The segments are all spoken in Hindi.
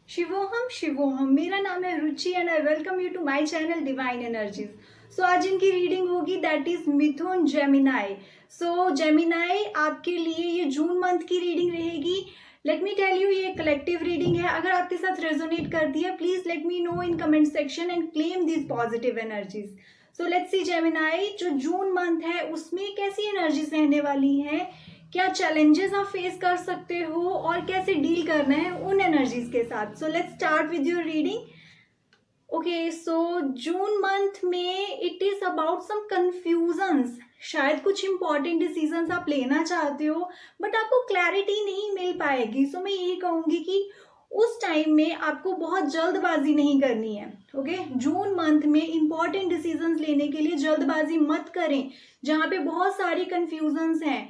शिवोहम शिवोहम, मेरा नाम है Ruchi and I welcome you to my channel divine energies. So आज इनकी रीडिंग होगी that is Mithun Gemini. So Gemini, आपके लिए ये जून मंथ की रीडिंग रहेगी। लेट मी टेल यू, ये कलेक्टिव रीडिंग है। अगर आपके साथ रेजोनेट करती है please let me know in comment section and claim this positive energies. So let's see Gemini, जो जून मंथ है उसमें कैसी एनर्जीज रहने वाली हैं, क्या चैलेंजेस आप फेस कर सकते हो और कैसे डील करना है उन एनर्जीज के साथ। So let's start with your reading. Okay, so June month में it is about some confusions. शायद कुछ इंपॉर्टेंट डिसीजंस आप लेना चाहते हो बट आपको क्लैरिटी नहीं मिल पाएगी। सो मैं यही कहूंगी कि उस टाइम में आपको बहुत जल्दबाजी नहीं करनी है। ओके, जून मंथ में इंपॉर्टेंट डिसीजंस लेने के लिए जल्दबाजी मत करें जहाँ पे बहुत सारी कंफ्यूजन्स हैं।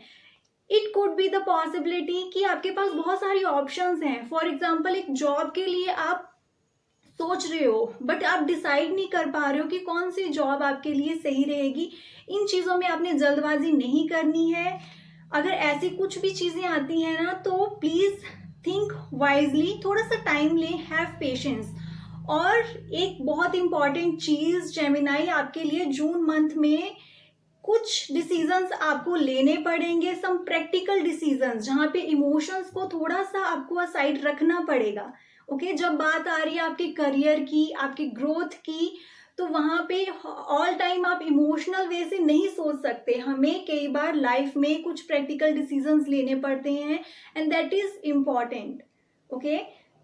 It could be the possibility कि आपके पास बहुत सारी ऑप्शंस हैं। फॉर एग्जाम्पल, एक जॉब के लिए आप सोच रहे हो बट आप डिसाइड नहीं कर पा रहे हो कि कौन सी जॉब आपके लिए सही रहेगी। इन चीज़ों में आपने जल्दबाजी नहीं करनी है। अगर ऐसी कुछ भी चीज़ें आती हैं ना तो प्लीज़ थिंक वाइजली, थोड़ा सा टाइम लें, हैव पेशेंस। और एक बहुत इंपॉर्टेंट चीज़ जेमिनाई आपके लिए जून मंथ में कुछ डिसीजंस आपको लेने पड़ेंगे, सम प्रैक्टिकल डिसीजंस जहाँ पे इमोशंस को थोड़ा सा आपको असाइड रखना पड़ेगा। ओके, जब बात आ रही है आपके करियर की, आपकी ग्रोथ की, तो वहाँ पे ऑल टाइम आप इमोशनल वे से नहीं सोच सकते। हमें कई बार लाइफ में कुछ प्रैक्टिकल डिसीजंस लेने पड़ते हैं and that is important. Okay,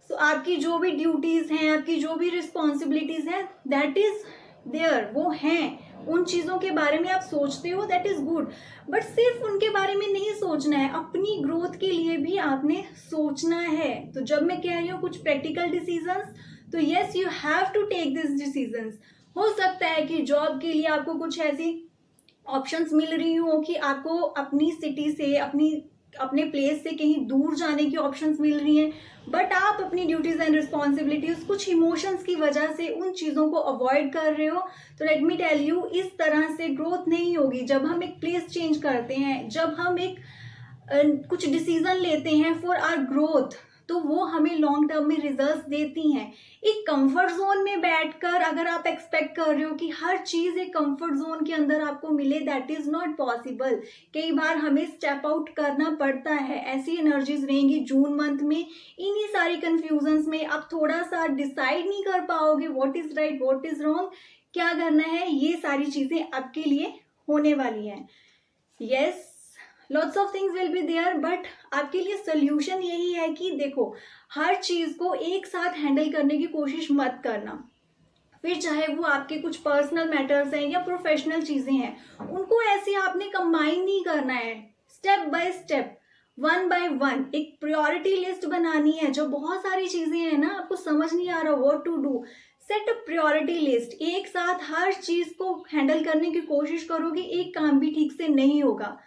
so आपकी जो भी ड्यूटीज हैं, आपकी जो भी रिस्पॉन्सिबिलिटीज हैं, दैट इज देयर, वो हैं। उन चीज़ों के बारे में आप सोचते हो, दैट इज गुड, बट सिर्फ उनके बारे में नहीं सोचना है, अपनी ग्रोथ के लिए भी आपने सोचना है। तो जब मैं कह रही हूँ कुछ प्रैक्टिकल डिसीजंस, तो yes, you have to take this decisions. हो सकता है कि जॉब के लिए आपको कुछ ऐसी ऑप्शंस मिल रही हो कि आपको अपनी सिटी से, अपने प्लेस से कहीं दूर जाने की ऑप्शंस मिल रही हैं, बट आप अपनी ड्यूटीज एंड रिस्पॉन्सिबिलिटीज कुछ इमोशंस की वजह से उन चीज़ों को अवॉइड कर रहे हो। तो लेट मी टेल यू, इस तरह से ग्रोथ नहीं होगी। जब हम एक प्लेस चेंज करते हैं, जब हम एक कुछ डिसीजन लेते हैं फॉर आवर ग्रोथ, तो वो हमें लॉन्ग टर्म में रिजल्ट्स देती हैं। एक कंफर्ट जोन में बैठकर अगर आप एक्सपेक्ट कर रहे हो कि हर चीज़ एक कंफर्ट जोन के अंदर आपको मिले, दैट इज नॉट पॉसिबल। कई बार हमें स्टेप आउट करना पड़ता है। ऐसी एनर्जीज रहेंगी जून मंथ में। इन्हीं सारी कंफ्यूजन्स में आप थोड़ा सा डिसाइड नहीं कर पाओगे what is right, what is wrong, क्या करना है। ये सारी चीज़ें आपके लिए होने वाली हैं। Yes, lots of things will be there, but आपके लिए सोल्यूशन यही है कि देखो, हर चीज को एक साथ हैंडल करने की कोशिश मत करना। फिर चाहे वो आपके कुछ पर्सनल मैटर्स हैं या प्रोफेशनल चीजें हैं, उनको ऐसे आपने कंबाइन नहीं करना है। Step by step, one by one, एक प्रायोरिटी लिस्ट बनानी है। जो बहुत सारी चीजें हैं ना, आपको समझ नहीं आ रहा what to do, set a priority list. एक साथ हर चीज को हैंडल करने की कोशिश करोगे, एक काम भी ठीक से नहीं होगा।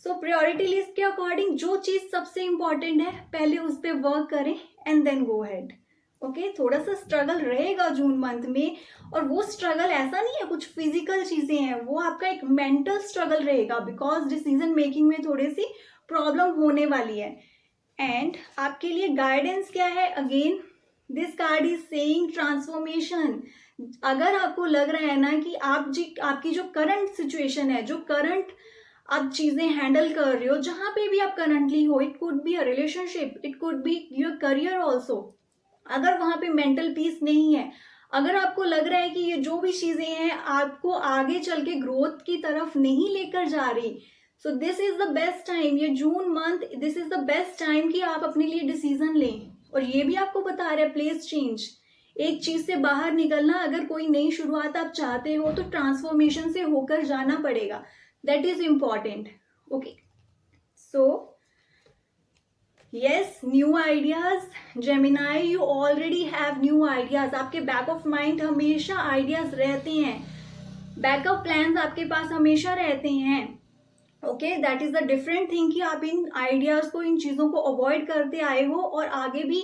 सो प्रायोरिटी लिस्ट के अकॉर्डिंग जो चीज सबसे इंपॉर्टेंट है, पहले उस पर वर्क करें and then go head. Okay, थोड़ा सा स्ट्रगल रहेगा जून मंथ में, और वो स्ट्रगल ऐसा नहीं है कुछ फिजिकल चीजें हैं, वो आपका एक मेंटल स्ट्रगल रहेगा, बिकॉज डिसीजन मेकिंग में थोड़ी सी प्रॉब्लम होने वाली है। एंड आपके लिए गाइडेंस क्या है, again this card is saying transformation. अगर आपको लग रहा है ना कि आपकी जो करंट सिचुएशन है, जो करंट आप चीजें हैंडल कर रहे हो, जहां पे भी आप करंटली हो, it could be a relationship, it could be your career also, अगर वहां पे मेंटल पीस नहीं है, अगर आपको लग रहा है कि ये जो भी चीजें हैं आपको आगे चल के ग्रोथ की तरफ नहीं लेकर जा रही, so this is the best time. ये June month, this is the best time कि आप अपने लिए डिसीजन लें। और ये भी आपको बता रहा है प्लेस चेंज, एक चीज से बाहर निकलना। अगर कोई नई शुरुआत आप चाहते हो तो ट्रांसफॉर्मेशन से होकर जाना पड़ेगा, that is important. Okay, so yes, new ideas, Gemini, you already have new ideas. आपके बैक ऑफ माइंड हमेशा आइडियाज रहते हैं, बैकअप प्लान्स आपके पास हमेशा रहते हैं। Okay, that is the different thing कि आप इन आइडियाज को, इन चीजों को अवॉइड करते आए हो और आगे भी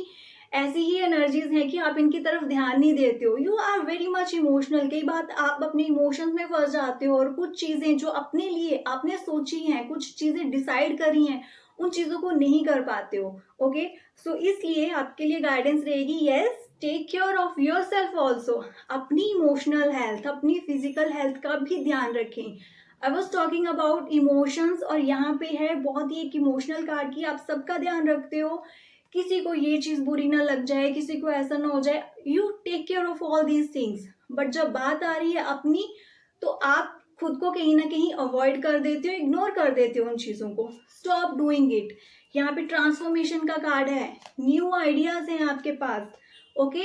ऐसी ही एनर्जीज हैं कि आप इनकी तरफ ध्यान नहीं देते हो। You are very much emotional. कई बात आप अपने इमोशंस में फंस जाते हो और कुछ चीजें जो अपने लिए आपने सोची हैं, कुछ चीजें डिसाइड करी हैं, उन चीज़ों को नहीं कर पाते हो। ओके, सो इसलिए आपके लिए गाइडेंस रहेगी, yes, take care of your self also. अपनी इमोशनल हेल्थ, अपनी फिजिकल हेल्थ का भी ध्यान रखें। I was talking about emotions, और यहाँ पे है बहुत ही एक इमोशनल कार्ड की आप सबका ध्यान रखते हो, किसी को ये चीज़ बुरी ना लग जाए, किसी को ऐसा ना हो जाए, you take care of all these things. But जब बात आ रही है अपनी, तो आप खुद को कहीं ना कहीं अवॉइड कर देते हो, इग्नोर कर देते हो उन चीज़ों को। Stop doing it. यहाँ पे ट्रांसफॉर्मेशन का कार्ड है, न्यू आइडियाज हैं आपके पास। Okay,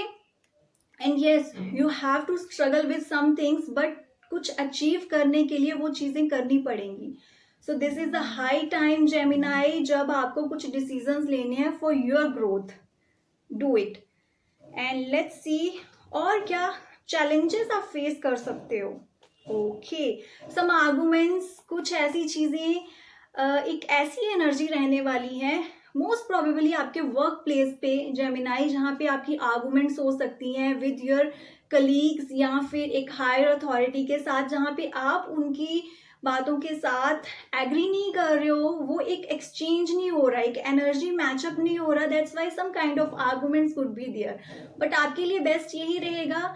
and yes, you have to struggle with some things, but कुछ अचीव करने के लिए वो चीज़ें करनी पड़ेंगी। So this is the high time Gemini, जब आपको कुछ डिसीजंस लेने हैं for your growth. Do it and let's see और क्या चैलेंजेस आप फेस कर सकते हो। ओके, सम आर्गुमेंट्स, कुछ ऐसी चीज़ें, एक ऐसी एनर्जी रहने वाली है मोस्ट प्रोबेबली आपके वर्क प्लेस पे जेमिनाई, जहाँ पे आपकी आर्गुमेंट्स हो सकती हैं विद योर कलीग्स या फिर एक हायर अथॉरिटी के साथ, जहाँ पे आप उनकी बातों के साथ एग्री नहीं कर रहे हो, वो एक एक्सचेंज नहीं हो रहा, एक एनर्जी मैचअप नहीं हो रहा। That's why some kind of arguments could be there. But आपके लिए बेस्ट यही रहेगा,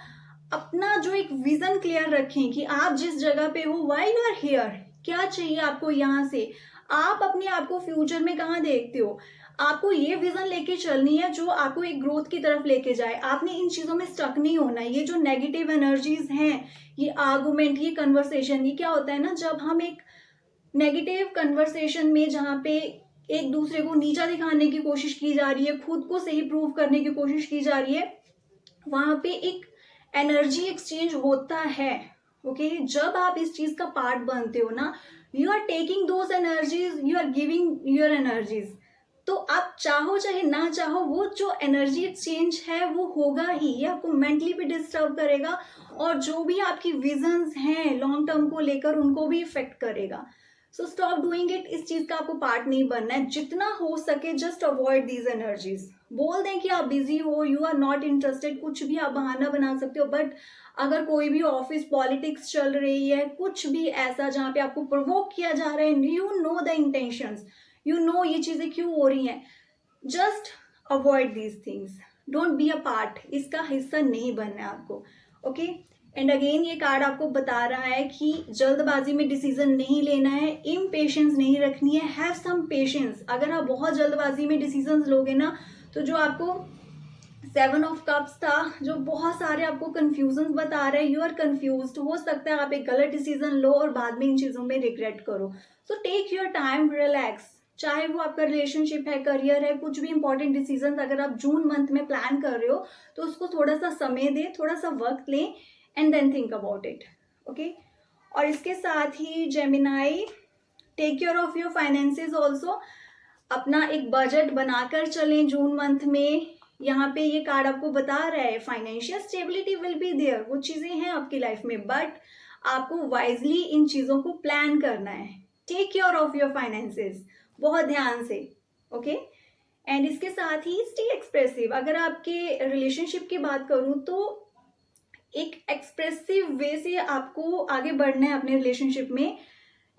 अपना जो एक विजन क्लियर रखें कि आप जिस जगह पे हो, व्हाई यू आर हियर, क्या चाहिए आपको यहाँ से, आप अपने आप को फ्यूचर में कहाँ देखते हो। आपको ये विजन लेके चलनी है जो आपको एक ग्रोथ की तरफ लेके जाए। आपने इन चीजों में स्टक नहीं होना। ये जो नेगेटिव एनर्जीज हैं, ये आर्गुमेंट, ये कन्वर्सेशन, ये क्या होता है ना, जब हम एक नेगेटिव कन्वर्सेशन में, जहाँ पे एक दूसरे को नीचा दिखाने की कोशिश की जा रही है, खुद को सही प्रूव करने की कोशिश की जा रही है, वहां पे एक एनर्जी एक्सचेंज होता है। ओके, जब आप इस चीज का पार्ट बनते हो ना, you are taking those energies, you are giving your energies. तो आप चाहो चाहे ना चाहो, वो जो एनर्जी एक्सचेंज है वो होगा ही। ये आपको मेंटली भी डिस्टर्ब करेगा, और जो भी आपकी विजन्स हैं लॉन्ग टर्म को लेकर, उनको भी इफेक्ट करेगा। So stop doing it. इस चीज का आपको पार्ट नहीं बनना है। जितना हो सके जस्ट अवॉइड दीज एनर्जीज। बोल दें कि आप बिजी हो, यू आर नॉट इंटरेस्टेड, कुछ भी आप बहाना बना सकते हो। बट अगर कोई भी ऑफिस पॉलिटिक्स चल रही है, कुछ भी ऐसा जहाँ पे आपको प्रोवोक किया जा रहा है, you know the intentions, you know ये चीजें क्यों हो रही हैं, just avoid these things. Don't be a part, इसका हिस्सा नहीं बनना है आपको। ओके, एंड अगेन ये कार्ड आपको बता रहा है कि जल्दबाजी में डिसीजन नहीं लेना है, इम्पेशेंस नहीं रखनी है, हैव सम पेशेंस। अगर आप बहुत जल्दबाजी में डिसीजन लोगे ना, तो जो आपको 7 ऑफ कप्स था, जो बहुत सारे आपको कंफ्यूजन बता रहे हैं, यू आर कंफ्यूज्ड, हो सकता है आप एक गलत डिसीजन लो और बाद में इन चीजों में रिग्रेट करो। So take your time, relax. चाहे वो आपका रिलेशनशिप है, करियर है, कुछ भी इंपॉर्टेंट डिसीजन अगर आप जून मंथ में प्लान कर रहे हो, तो उसको थोड़ा सा समय दे, थोड़ा सा वक्त लें, and then think about it. Okay, और इसके साथ ही Gemini, take care of your finances also. अपना एक बजट बनाकर चलें जून मंथ में। यहाँ पे ये कार्ड आपको बता रहा है financial stability will be there, वो चीजें हैं आपकी लाइफ में, बट आपको वाइजली इन चीजों को प्लान करना है। Take care of your finances, बहुत ध्यान से। ओके, एंड इसके साथ ही स्टे एक्सप्रेसिव। अगर आपके रिलेशनशिप की बात करूं, तो एक एक्सप्रेसिव वे से आपको आगे बढ़ना है अपने रिलेशनशिप में।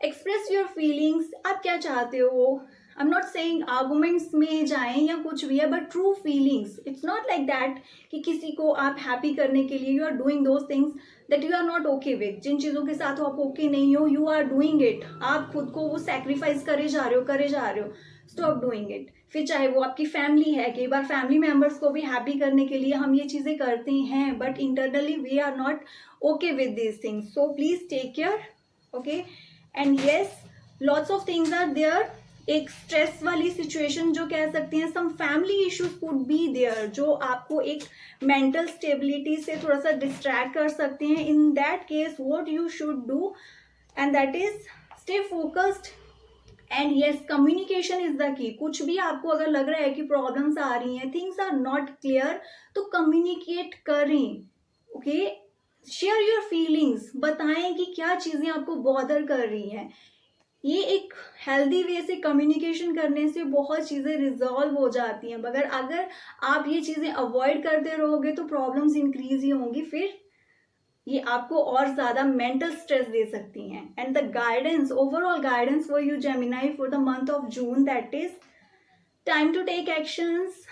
एक्सप्रेस योर फीलिंग्स, आप क्या चाहते हो। I am not saying arguments में जाएं या कुछ भी है, but true feelings. It's not like that कि किसी को आप हैप्पी करने के लिए you are doing those things that you are not okay with. जिन चीज़ों के साथ आप ओके नहीं हो, यू आर डूइंग इट, आप खुद को वो सेक्रीफाइस करे जा रहे हो। Stop doing it. फिर चाहे वो आपकी फैमिली है, कई बार फैमिली मेंबर्स को भी हैप्पी करने के लिए हम ये चीज़ें करते हैं, but internally we are not okay with this things. So please take care. Okay, and yes, lots of things are there. एक स्ट्रेस वाली सिचुएशन जो कह सकते हैं, some family issues could be there, जो आपको एक मेंटल स्टेबिलिटी से थोड़ा सा डिस्ट्रैक्ट कर सकते हैं। In that case what you should do, and that is stay focused, and yes, communication is the key. कुछ भी आपको अगर लग रहा है कि प्रॉब्लम्स आ रही हैं, थिंग्स आर नॉट क्लियर, तो कम्युनिकेट करें। ओके, शेयर योर फीलिंग्स, बताएं कि क्या चीजें आपको बॉदर कर रही हैं। ये एक हेल्दी वे से कम्युनिकेशन करने से बहुत चीज़ें रिजॉल्व हो जाती हैं। मगर अगर आप ये चीज़ें अवॉइड करते रहोगे, तो प्रॉब्लम्स इंक्रीज ही होंगी। फिर ये आपको और ज्यादा मेंटल स्ट्रेस दे सकती हैं. And the guidance, overall guidance for you Gemini for the month of June, that is time to take actions.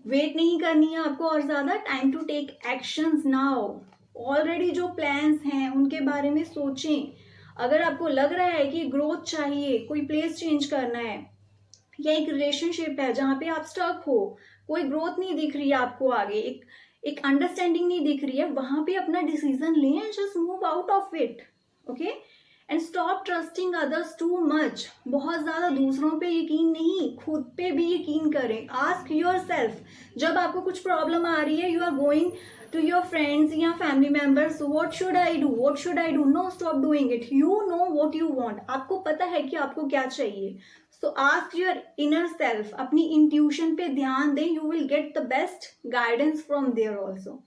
Wait नहीं करनी है आपको और ज्यादा, time to take actions now. Already जो प्लान्स हैं उनके बारे में सोचें. अगर आपको लग रहा है कि ग्रोथ चाहिए, कोई प्लेस चेंज करना है, या एक रिलेशनशिप है जहाँ पे आप स्टक हो, कोई ग्रोथ नहीं दिख रही है आपको आगे, एक अंडरस्टैंडिंग नहीं दिख रही है, वहां पे अपना डिसीजन लें and just move out of it. Okay, and stop trusting others too much. बहुत ज्यादा दूसरों पे यकीन नहीं, खुद पे भी यकीन करें. आस्क योर सेल्फ, जब आपको कुछ प्रॉब्लम आ रही है, you are going to your friends या family members, what should I do, what should I do? No, stop doing it. You know what you want. आपको पता है कि आपको क्या चाहिए. So ask your inner self, अपनी intuition पे ध्यान दें. You will get the best guidance from there also.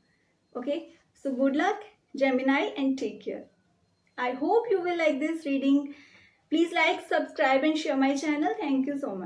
Okay, so good luck Gemini and take care. I hope you will like this reading. Please like, subscribe and share my channel. Thank you so much.